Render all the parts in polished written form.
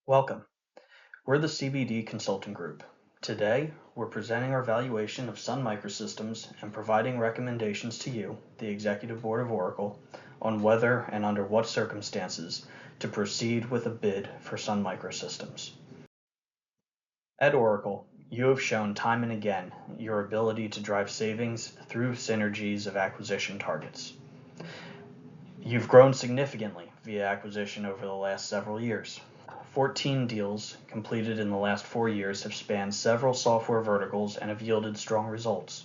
Welcome. We're the CBD Consulting Group. Today, we're presenting our valuation of Sun Microsystems and providing recommendations to you, the Executive Board of Oracle, on whether and under what circumstances to proceed with a bid for Sun Microsystems. At Oracle, you have shown time and again your ability to drive savings through synergies of acquisition targets. You've grown significantly via acquisition over the last several years. 14 deals completed in the last 4 years have spanned several software verticals and have yielded strong results.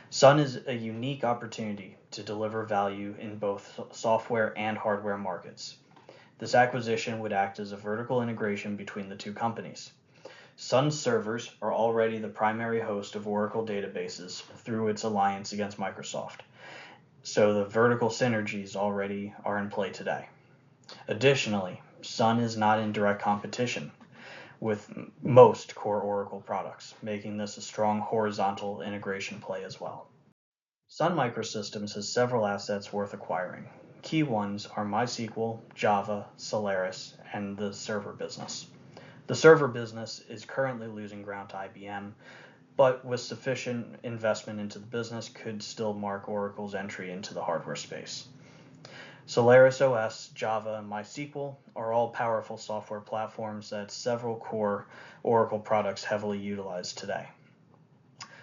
Sun is a unique opportunity to deliver value in both software and hardware markets. This acquisition would act as a vertical integration between the two companies. Sun's servers are already the primary host of Oracle databases through its alliance against Microsoft, so the vertical synergies already are in play today. Additionally, Sun is not in direct competition with most core Oracle products, making this a strong horizontal integration play as well. Sun Microsystems has several assets worth acquiring. Key ones are MySQL, Java, Solaris, and the server business. The server business is currently losing ground to IBM, but with sufficient investment into the business could still mark Oracle's entry into the hardware space. Solaris OS, Java, and MySQL are all powerful software platforms that several core Oracle products heavily utilize today.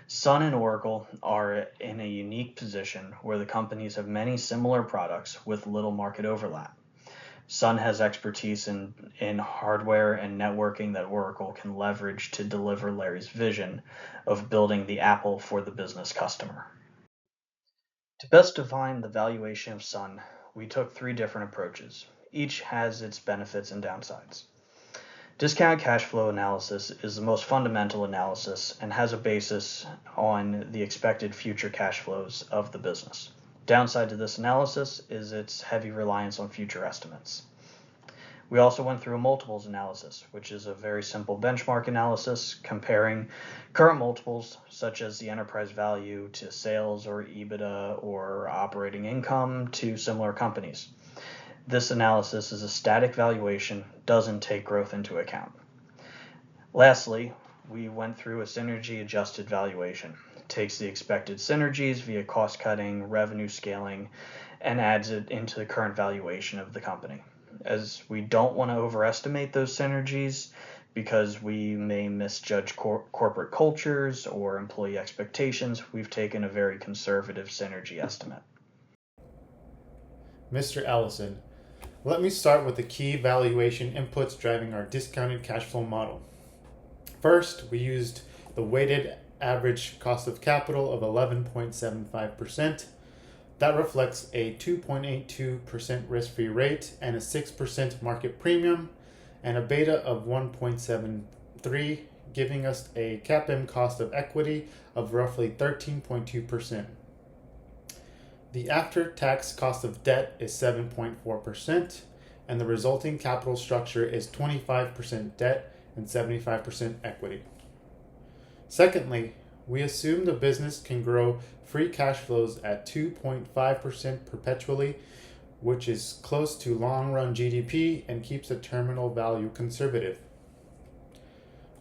Sun and Oracle are in a unique position where the companies have many similar products with little market overlap. Sun has expertise in hardware and networking that Oracle can leverage to deliver Larry's vision of building the Apple for the business customer. To best define the valuation of Sun, we took 3 different approaches. Each has its benefits and downsides. Discounted cash flow analysis is the most fundamental analysis and has a basis on the expected future cash flows of the business. Downside to this analysis is its heavy reliance on future estimates. We also went through a multiples analysis, which is a very simple benchmark analysis comparing current multiples, such as the enterprise value to sales or EBITDA or operating income to similar companies. This analysis is a static valuation, doesn't take growth into account. Lastly, we went through a synergy adjusted valuation. It takes the expected synergies via cost cutting, revenue scaling, and adds it into the current valuation of the company. As we don't want to overestimate those synergies because we may misjudge corporate cultures or employee expectations, we've taken a very conservative synergy estimate. Mr. Ellison, let me start with the key valuation inputs driving our discounted cash flow model. First, we used the weighted average cost of capital of 11.75%. That reflects a 2.82% risk-free rate and a 6% market premium and a beta of 1.73, giving us a CAPM cost of equity of roughly 13.2%. The after-tax cost of debt is 7.4%, and the resulting capital structure is 25% debt and 75% equity. Secondly, we assume the business can grow free cash flows at 2.5% perpetually, which is close to long-run GDP and keeps the terminal value conservative.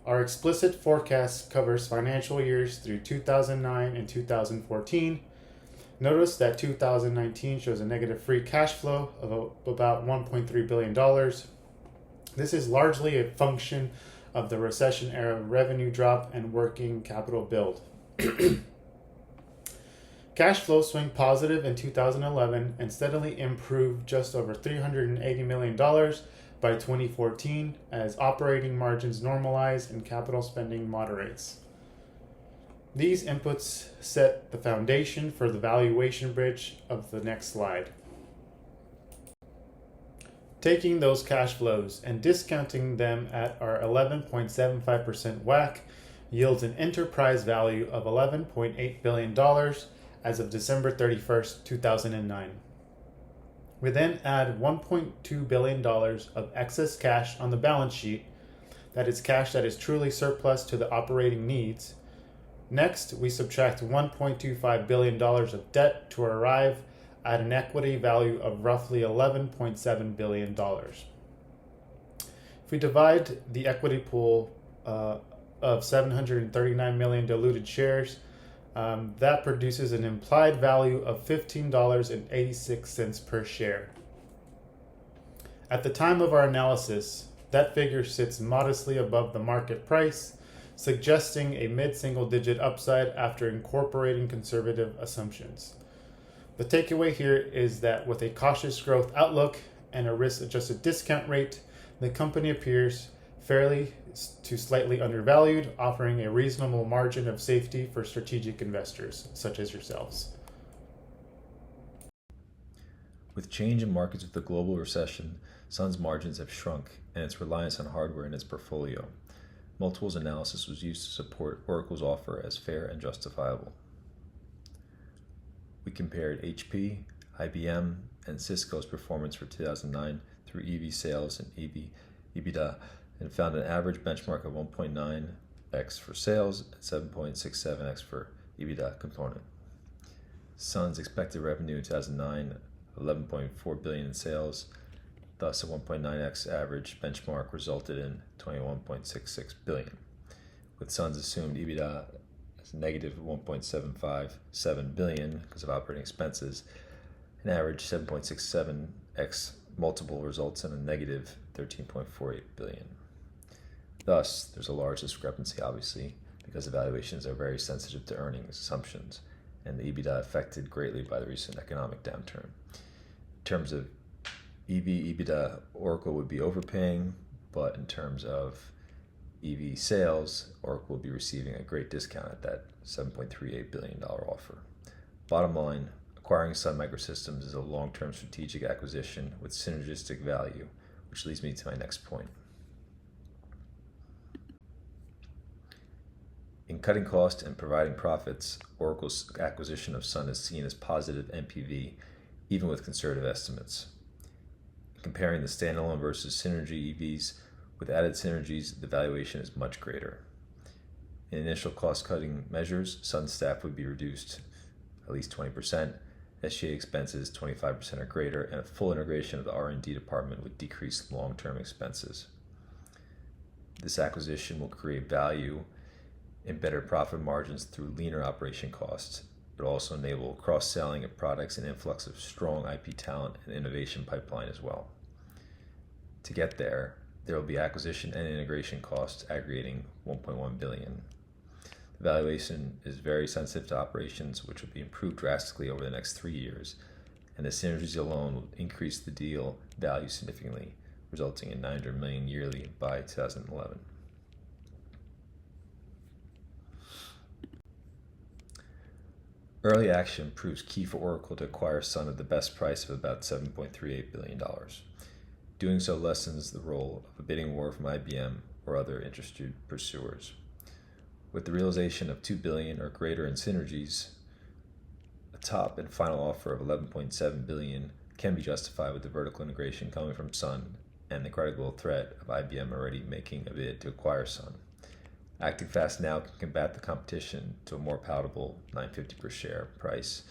Our explicit forecast covers financial years through 2009 and 2014. Notice that 2019 shows a negative free cash flow of about $1.3 billion. This is largely a function of the recession-era revenue drop and working capital build. Cash flow swing positive in 2011 and steadily improved just over $380 million by 2014 as operating margins normalize and capital spending moderates. These inputs set the foundation for the valuation bridge of the next slide. Taking those cash flows and discounting them at our 11.75% WACC yields an enterprise value of $11.8 billion as of December 31st, 2009. We then add $1.2 billion of excess cash on the balance sheet, that is cash that is truly surplus to the operating needs. Next, we subtract $1.25 billion of debt to arrive at an equity value of roughly $11.7 billion. If we divide the equity pool of 739 million diluted shares, that produces an implied value of $15.86 per share. At the time of our analysis, that figure sits modestly above the market price, suggesting a mid-single-digit upside after incorporating conservative assumptions. The takeaway here is that with a cautious growth outlook and a risk-adjusted discount rate, the company appears fairly to slightly undervalued, offering a reasonable margin of safety for strategic investors, such as yourselves. With change in markets with the global recession, Sun's margins have shrunk and its reliance on hardware in its portfolio. Multiples analysis was used to support Oracle's offer as fair and justifiable. We compared HP, IBM, and Cisco's performance for 2009 through EV sales and EBITDA and found an average benchmark of 1.9x for sales and 7.67x for EBITDA component. Sun's expected revenue in 2009, $11.4 billion in sales, thus a 1.9x average benchmark resulted in $21.66 billion, with Sun's assumed EBITDA as negative 1.757 billion because of operating expenses. An average 7.67x multiple results in a negative 13.48 billion. Thus, there's a large discrepancy, obviously, because evaluations are very sensitive to earnings assumptions, and the EBITDA affected greatly by the recent economic downturn. In terms of EBITDA, Oracle would be overpaying, but in terms of EV sales, Oracle would be receiving a great discount at that $7.38 billion offer. Bottom line, acquiring Sun Microsystems is a long-term strategic acquisition with synergistic value, which leads me to my next point. In cutting costs and providing profits, Oracle's acquisition of Sun is seen as positive NPV, even with conservative estimates. Comparing the standalone versus synergy EVs, with added synergies, the valuation is much greater. In initial cost-cutting measures, Sun staff would be reduced at least 20%, SG&A expenses 25% or greater, and a full integration of the R&D department would decrease long-term expenses. This acquisition will create value in better profit margins through leaner operation costs. It will also enable cross-selling of products and influx of strong IP talent and innovation pipeline as well. To get there will be acquisition and integration costs aggregating $1.1 billion. The valuation is very sensitive to operations, which will be improved drastically over the next 3 years, and the synergies alone will increase the deal value significantly, resulting in $900 million yearly by 2011. Early action proves key for Oracle to acquire Sun at the best price of about $7.38 billion. Doing so lessens the role of a bidding war from IBM or other interested pursuers. With the realization of $2 billion or greater in synergies, a top and final offer of $11.7 billion can be justified with the vertical integration coming from Sun and the credible threat of IBM already making a bid to acquire Sun. Acting fast now can combat the competition to a more palatable $9.50 per share price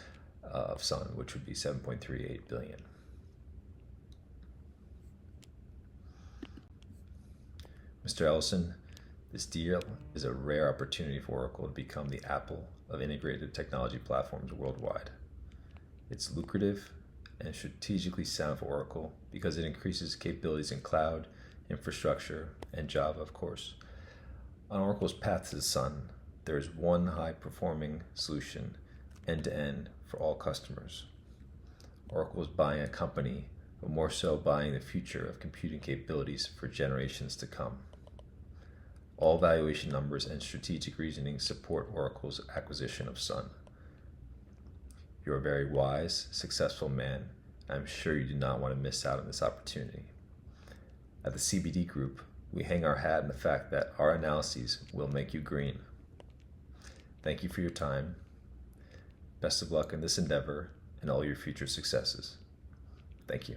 of Sun, which would be $7.38 billion. Mr. Ellison, this deal is a rare opportunity for Oracle to become the Apple of integrated technology platforms worldwide. It's lucrative and strategically sound for Oracle because it increases capabilities in cloud, infrastructure, and Java, of course. On Oracle's path to the Sun, there is one high-performing solution, end-to-end, for all customers. Oracle is buying a company, but more so buying the future of computing capabilities for generations to come. All valuation numbers and strategic reasoning support Oracle's acquisition of Sun. You're a very wise, successful man, and I'm sure you do not want to miss out on this opportunity. At the CBD Group, we hang our hat in the fact that our analyses will make you green. Thank you for your time. Best of luck in this endeavor and all your future successes. Thank you.